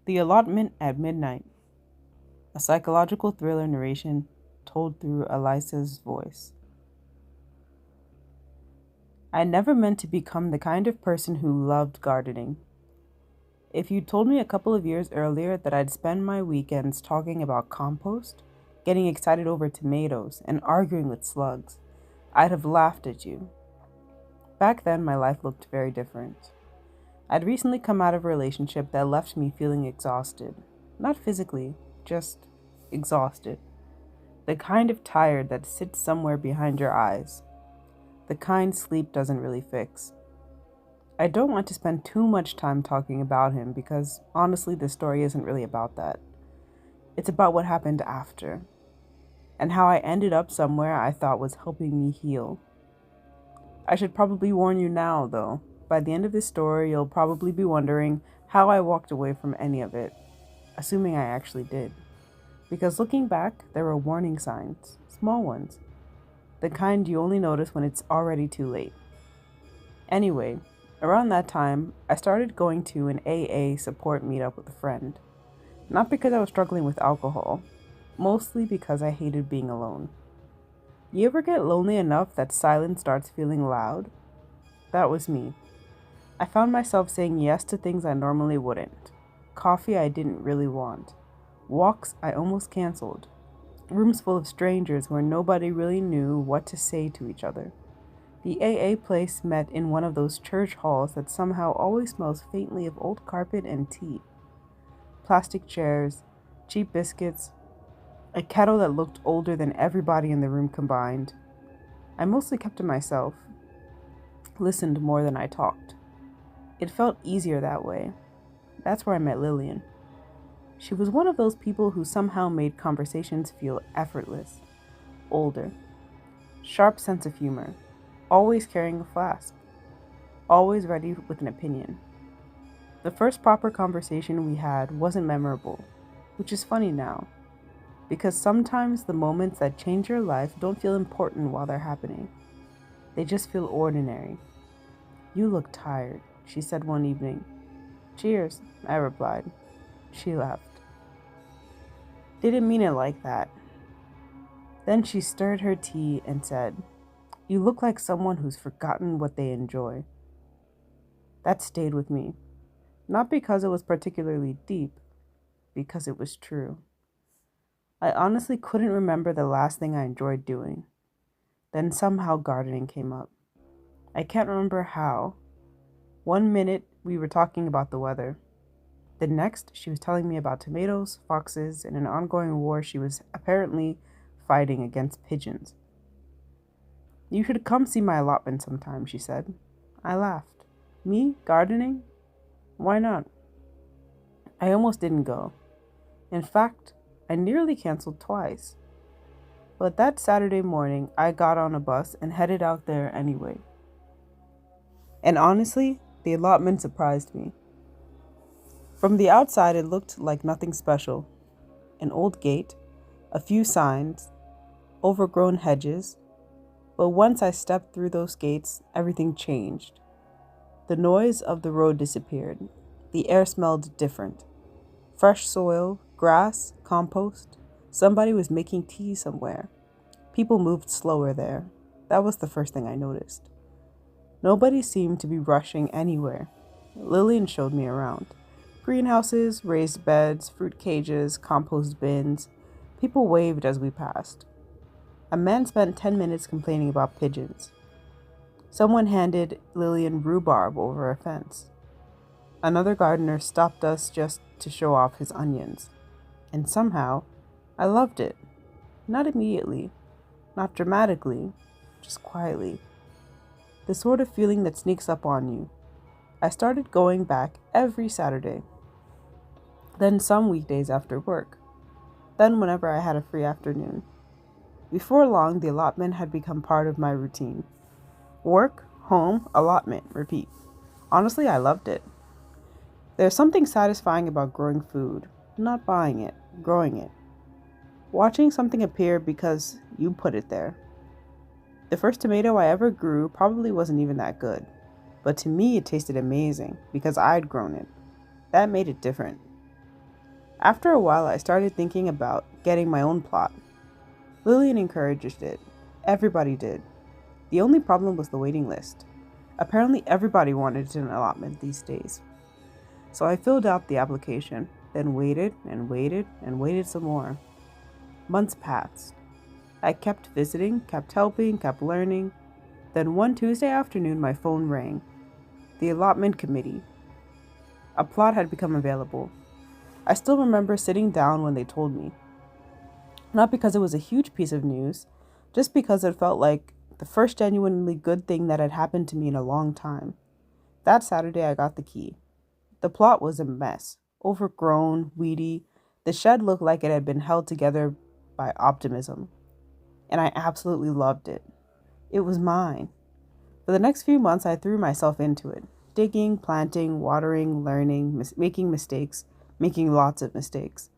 The Allotment at Midnight, a psychological thriller narration told through Elisa's voice. I never meant to become the kind of person who loved gardening. If you'd told me a couple of years earlier that I'd spend my weekends talking about compost, getting excited over tomatoes, and arguing with slugs, I'd have laughed at you. Back then, my life looked very different. I'd recently come out of a relationship that left me feeling exhausted. Not physically, just exhausted. The kind of tired that sits somewhere behind your eyes. The kind sleep doesn't really fix. I don't want to spend too much time talking about him because honestly, this story isn't really about that. It's about what happened after, and how I ended up somewhere I thought was helping me heal. I should probably warn you now, though. By the end of this story, you'll probably be wondering how I walked away from any of it, assuming I actually did. Because looking back, there were warning signs, small ones, the kind you only notice when it's already too late. Anyway, around that time, I started going to an AA support meetup with a friend. Not because I was struggling with alcohol, mostly because I hated being alone. You ever get lonely enough that silence starts feeling loud? That was me. I found myself saying yes to things I normally wouldn't. Coffee I didn't really want. Walks I almost canceled. Rooms full of strangers where nobody really knew what to say to each other. The AA place met in one of those church halls that somehow always smells faintly of old carpet and tea. Plastic chairs, cheap biscuits, a kettle that looked older than everybody in the room combined. I mostly kept to myself, listened more than I talked. It felt easier that way. That's where I met Lillian. She was one of those people who somehow made conversations feel effortless. Older. Sharp sense of humor. Always carrying a flask. Always ready with an opinion. The first proper conversation we had wasn't memorable, which is funny now, because sometimes the moments that change your life don't feel important while they're happening. They just feel ordinary. You look tired, she said one evening. Cheers, I replied. She laughed. Didn't mean it like that. Then she stirred her tea and said, You look like someone who's forgotten what they enjoy. That stayed with me. Not because it was particularly deep, because it was true. I honestly couldn't remember the last thing I enjoyed doing. Then somehow gardening came up. I can't remember how. One minute we were talking about the weather. The next, she was telling me about tomatoes, foxes, and an ongoing war she was apparently fighting against pigeons. You should come see my allotment sometime, she said. I laughed. Me? Gardening? Why not? I almost didn't go. In fact, I nearly canceled twice. But that Saturday morning, I got on a bus and headed out there anyway. And honestly, the allotment surprised me. From the outside, it looked like nothing special. An old gate, a few signs, overgrown hedges. But once I stepped through those gates, everything changed. The noise of the road disappeared. The air smelled different. Fresh soil, grass, compost. Somebody was making tea somewhere. People moved slower there. That was the first thing I noticed. Nobody seemed to be rushing anywhere. Lillian showed me around. Greenhouses, raised beds, fruit cages, compost bins. People waved as we passed. A man spent 10 minutes complaining about pigeons. Someone handed Lillian rhubarb over a fence. Another gardener stopped us just to show off his onions. And somehow, I loved it. Not immediately, not dramatically, just quietly. The sort of feeling that sneaks up on you. I started going back every Saturday. Then some weekdays after work. Then whenever I had a free afternoon. Before long, the allotment had become part of my routine. Work, home, allotment, repeat. Honestly, I loved it. There's something satisfying about growing food, not buying it, growing it. Watching something appear because you put it there. The first tomato I ever grew probably wasn't even that good, but to me it tasted amazing because I'd grown it. That made it different. After a while, I started thinking about getting my own plot. Lillian encouraged it. Everybody did. The only problem was the waiting list. Apparently, everybody wanted an allotment these days. So I filled out the application, then waited and waited and waited some more. Months passed. I kept visiting, kept helping, kept learning. Then one Tuesday afternoon, my phone rang. The allotment committee. A plot had become available. I still remember sitting down when they told me. Not because it was a huge piece of news, just because it felt like the first genuinely good thing that had happened to me in a long time. That Saturday, I got the key. The plot was a mess. Overgrown, weedy. The shed looked like it had been held together by optimism. And I absolutely loved it. It was mine. For the next few months, I threw myself into it. Digging, planting, watering, learning, making mistakes, making lots of mistakes.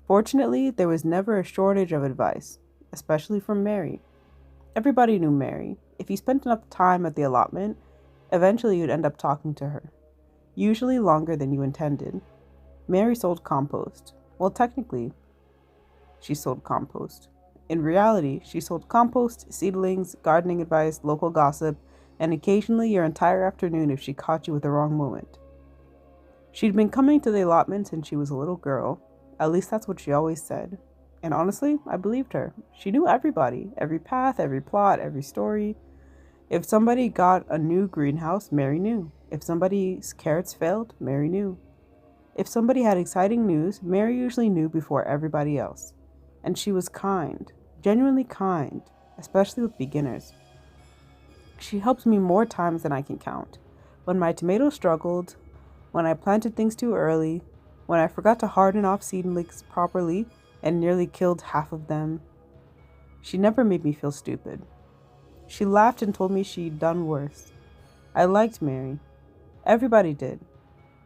Fortunately, there was never a shortage of advice, especially from Mary. Everybody knew Mary. If you spent enough time at the allotment, eventually you'd end up talking to her. Usually longer than you intended. Mary sold compost. Well, technically, she sold compost. In reality, she sold compost, seedlings, gardening advice, local gossip, and occasionally your entire afternoon if she caught you with the wrong moment. She'd been coming to the allotment since she was a little girl. At least that's what she always said. And honestly, I believed her. She knew everybody, every path, every plot, every story. If somebody got a new greenhouse, Mary knew. If somebody's carrots failed, Mary knew. If somebody had exciting news, Mary usually knew before everybody else. And she was kind, genuinely kind, especially with beginners. She helped me more times than I can count. When my tomatoes struggled, when I planted things too early, when I forgot to harden off seedlings properly and nearly killed half of them. She never made me feel stupid. She laughed and told me she'd done worse. I liked Mary. Everybody did.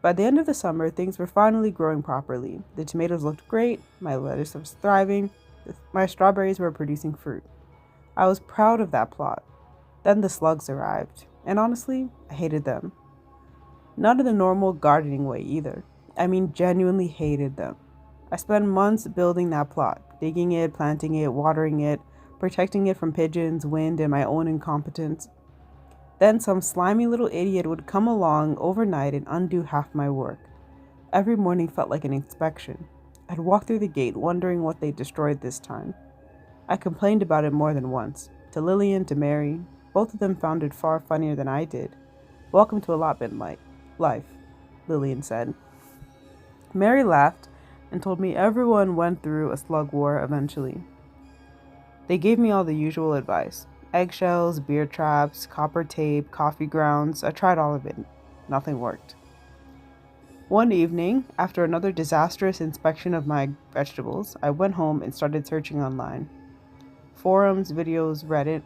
By the end of the summer, things were finally growing properly. The tomatoes looked great, my lettuce was thriving, my strawberries were producing fruit. I was proud of that plot. Then the slugs arrived, and honestly, I hated them. Not in the normal gardening way either. I mean, genuinely hated them. I spent months building that plot, digging it, planting it, watering it, protecting it from pigeons, wind, and my own incompetence. Then some slimy little idiot would come along overnight and undo half my work. Every morning felt like an inspection. I'd walk through the gate wondering what they destroyed this time. I complained about it more than once. To Lillian, to Mary. Both of them found it far funnier than I did. Welcome to allotment life, Lillian said. Mary laughed and told me everyone went through a slug war eventually. They gave me all the usual advice. Eggshells, beer traps, copper tape, coffee grounds. I tried all of it. Nothing worked. One evening, after another disastrous inspection of my vegetables, I went home and started searching online. Forums, videos, Reddit,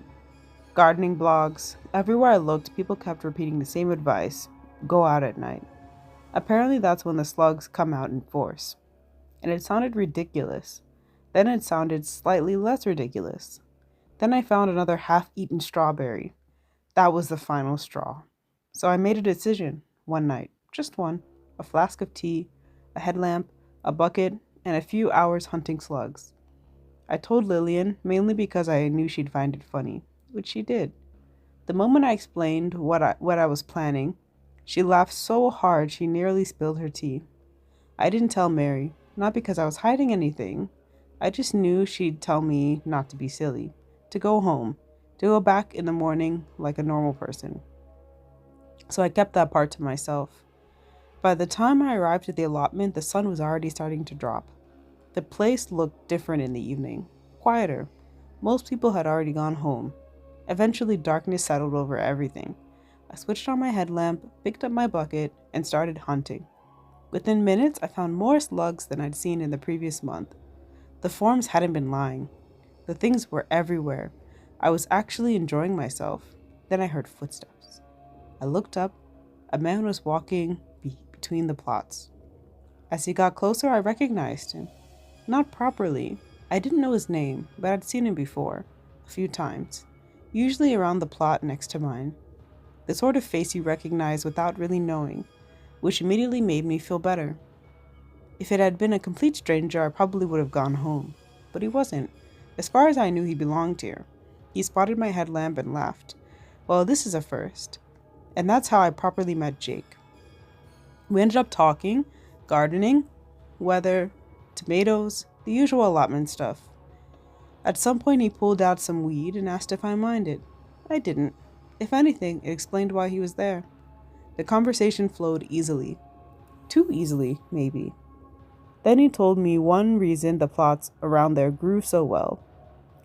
gardening blogs. Everywhere I looked, people kept repeating the same advice. Go out at night. Apparently that's when the slugs come out in force. And it sounded ridiculous. Then it sounded slightly less ridiculous. Then I found another half-eaten strawberry. That was the final straw. So I made a decision one night, just one, a flask of tea, a headlamp, a bucket, and a few hours hunting slugs. I told Lillian, mainly because I knew she'd find it funny, which she did. The moment I explained what I was planning, she laughed so hard she nearly spilled her tea. I didn't tell Mary, not because I was hiding anything. I just knew she'd tell me not to be silly, to go home, to go back in the morning like a normal person. So I kept that part to myself. By the time I arrived at the allotment, the sun was already starting to drop. The place looked different in the evening, quieter. Most people had already gone home. Eventually, darkness settled over everything. I switched on my headlamp, picked up my bucket, and started hunting. Within minutes, I found more slugs than I'd seen in the previous month. The forms hadn't been lying. The things were everywhere. I was actually enjoying myself. Then I heard footsteps. I looked up. A man was walking between the plots. As he got closer, I recognized him. Not properly. I didn't know his name, but I'd seen him before, a few times, usually around the plot next to mine. The sort of face you recognize without really knowing, which immediately made me feel better. If it had been a complete stranger, I probably would have gone home. But he wasn't. As far as I knew, he belonged here. He spotted my headlamp and laughed. Well, this is a first. And that's how I properly met Jake. We ended up talking, gardening, weather, tomatoes, the usual allotment stuff. At some point, he pulled out some weed and asked if I minded. I didn't. If anything, it explained why he was there. The conversation flowed easily. Too easily, maybe. Then he told me one reason the plots around there grew so well.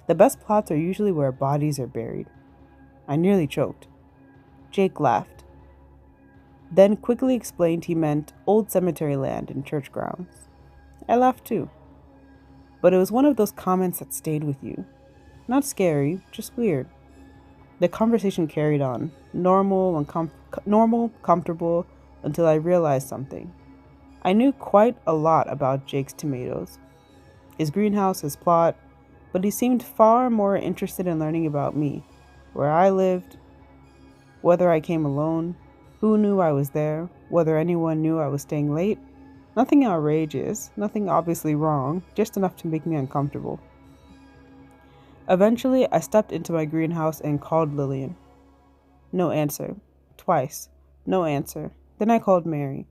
The best plots are usually where bodies are buried. I nearly choked. Jake laughed, then quickly explained he meant old cemetery land and church grounds. I laughed too. But it was one of those comments that stayed with you. Not scary, just weird. The conversation carried on, normal, comfortable, until I realized something. I knew quite a lot about Jake's tomatoes, his greenhouse, his plot, but he seemed far more interested in learning about me, where I lived, whether I came alone, who knew I was there, whether anyone knew I was staying late. Nothing outrageous, nothing obviously wrong, just enough to make me uncomfortable. Eventually, I stepped into my greenhouse and called Lillian. No answer. Twice. No answer. Then I called Mary.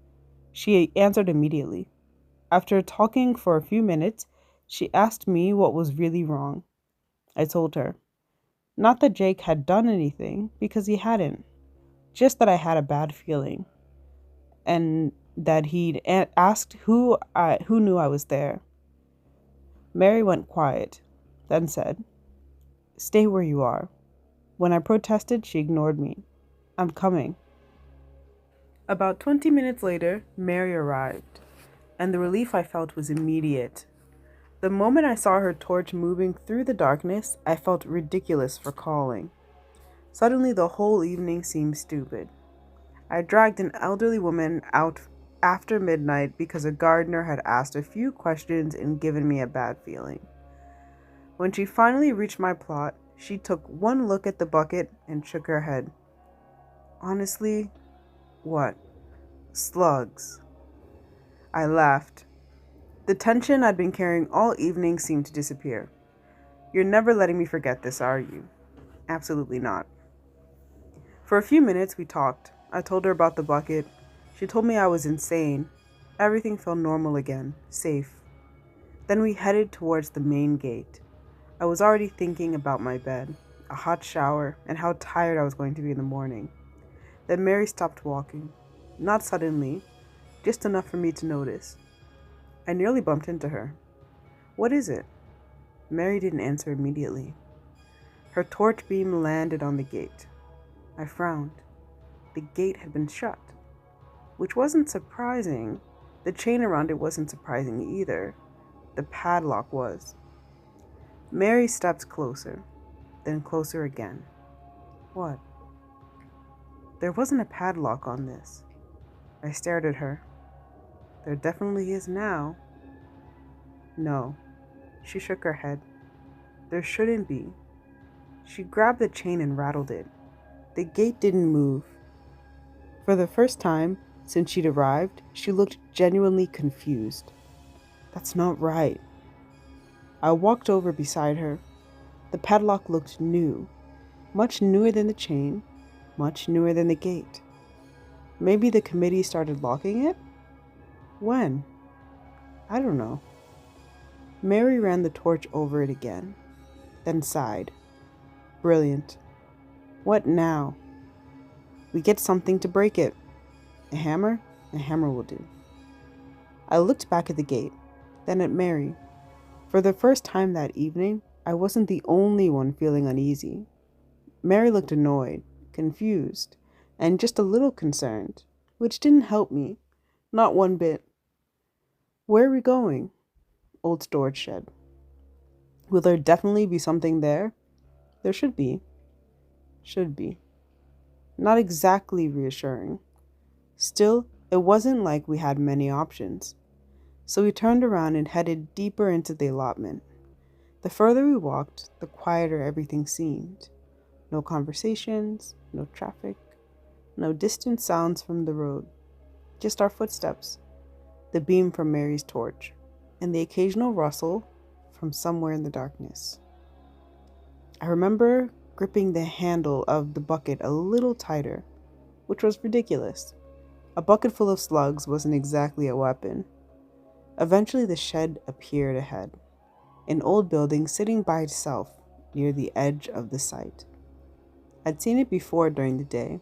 She answered immediately. After talking for a few minutes, she asked me what was really wrong. I told her. Not that Jake had done anything, because he hadn't. Just that I had a bad feeling. And that he'd asked who knew I was there. Mary went quiet, then said, "Stay where you are." When I protested, she ignored me. "I'm coming." About 20 minutes later, Mary arrived, and the relief I felt was immediate. The moment I saw her torch moving through the darkness, I felt ridiculous for calling. Suddenly, the whole evening seemed stupid. I dragged an elderly woman out after midnight because a gardener had asked a few questions and given me a bad feeling. When she finally reached my plot, she took one look at the bucket and shook her head. Honestly, what? Slugs. I laughed. The tension I'd been carrying all evening seemed to disappear. "You're never letting me forget this, are you?" "Absolutely not." For a few minutes we talked. I told her about the bucket. She told me I was insane. Everything felt normal again, safe. Then we headed towards the main gate. I was already thinking about my bed, a hot shower, and how tired I was going to be in the morning. Then Mary stopped walking. Not suddenly, just enough for me to notice. I nearly bumped into her. "What is it?" Mary didn't answer immediately. Her torch beam landed on the gate. I frowned. The gate had been shut, which wasn't surprising. The chain around it wasn't surprising either. The padlock was. Mary stepped closer, then closer again. What? There wasn't a padlock on this. I stared at her. There definitely is now. No. She shook her head. There shouldn't be. She grabbed the chain and rattled it. The gate didn't move. For the first time since she'd arrived, she looked genuinely confused. That's not right. I walked over beside her. The padlock looked new, much newer than the chain, much newer than the gate. Maybe the committee started locking it? When? I don't know. Mary ran the torch over it again, then sighed. Brilliant. What now? We get something to break it. A hammer? A hammer will do. I looked back at the gate, then at Mary. For the first time that evening, I wasn't the only one feeling uneasy. Mary looked annoyed, confused, and just a little concerned, which didn't help me, not one bit. Where are we going? Old storage shed. Will there definitely be something there? There should be. Should be. Not exactly reassuring. Still, it wasn't like we had many options. So we turned around and headed deeper into the allotment. The further we walked, the quieter everything seemed. No conversations, no traffic, no distant sounds from the road. Just our footsteps. the beam from Mary's torch, and the occasional rustle from somewhere in the darkness. I remember gripping the handle of the bucket a little tighter, which was ridiculous. A bucket full of slugs wasn't exactly a weapon. Eventually, the shed appeared ahead, an old building sitting by itself near the edge of the site. I'd seen it before during the day,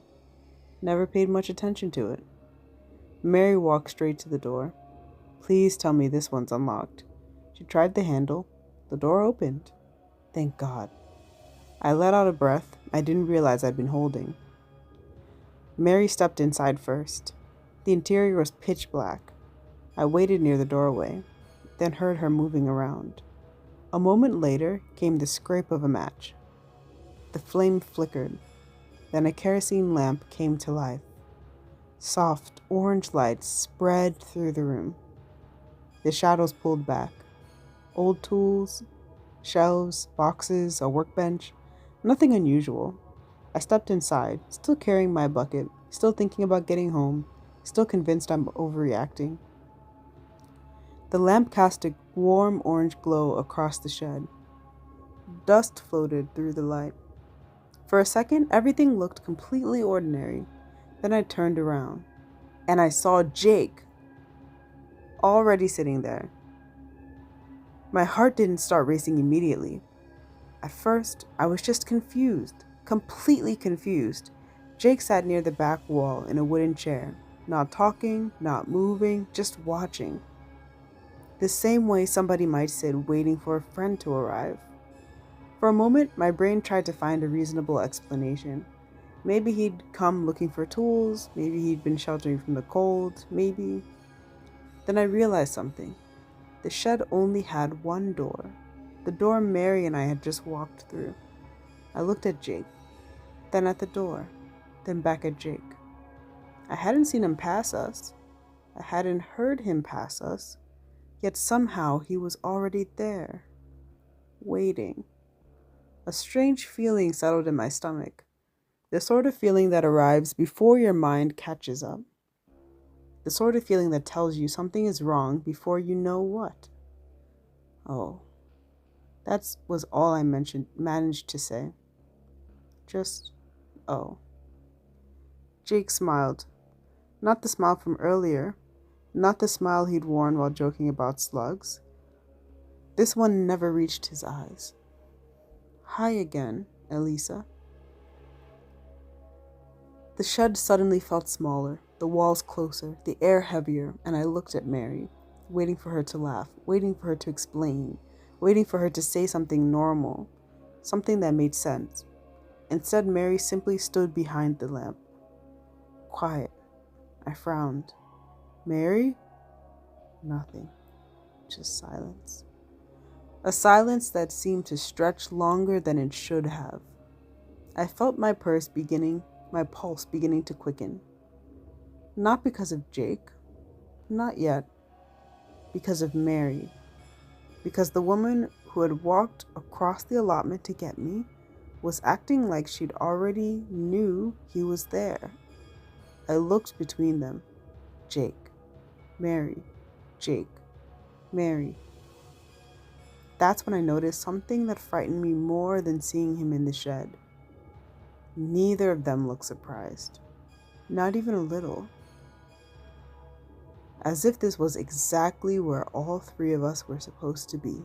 never paid much attention to it. Mary walked straight to the door. Please tell me this one's unlocked. She tried the handle. The door opened. Thank God. I let out a breath I didn't realize I'd been holding. Mary stepped inside first. The interior was pitch black. I waited near the doorway, then heard her moving around. A moment later came the scrape of a match. The flame flickered. Then a kerosene lamp came to life. Soft orange light spread through the room. The shadows pulled back. Old tools, shelves, boxes, a workbench. Nothing unusual. I stepped inside, still carrying my bucket, still thinking about getting home, still convinced I'm overreacting. The lamp cast a warm orange glow across the shed. Dust floated through the light. For a second, everything looked completely ordinary. Then I turned around, and I saw Jake already sitting there. My heart didn't start racing immediately. At first, I was just confused, completely confused. Jake sat near the back wall in a wooden chair, not talking, not moving, just watching. The same way somebody might sit waiting for a friend to arrive. For a moment, my brain tried to find a reasonable explanation. Maybe he'd come looking for tools, maybe he'd been sheltering from the cold, maybe. Then I realized something. The shed only had one door, the door Mary and I had just walked through. I looked at Jake, then at the door, then back at Jake. I hadn't seen him pass us. I hadn't heard him pass us, yet somehow he was already there, waiting. A strange feeling settled in my stomach, the sort of feeling that arrives before your mind catches up. The sort of feeling that tells you something is wrong before you know what. Oh, that was all I managed to say. Just, oh. Jake smiled. Not the smile from earlier, not the smile he'd worn while joking about slugs. This one never reached his eyes. Hi again, Elisa. The shed suddenly felt smaller, the walls closer, the air heavier, and I looked at Mary, waiting for her to laugh, waiting for her to explain, waiting for her to say something normal, something that made sense. Instead, Mary simply stood behind the lamp. Quiet. I frowned. Mary? Nothing. Just silence. A silence that seemed to stretch longer than it should have. I felt my pulse beginning to quicken. Not because of Jake. Not yet. Because of Mary. Because the woman who had walked across the allotment to get me was acting like she'd already knew he was there. I looked between them. Jake. Mary. Jake. Mary. That's when I noticed something that frightened me more than seeing him in the shed. Neither of them looked surprised. Not even a little. As if this was exactly where all three of us were supposed to be.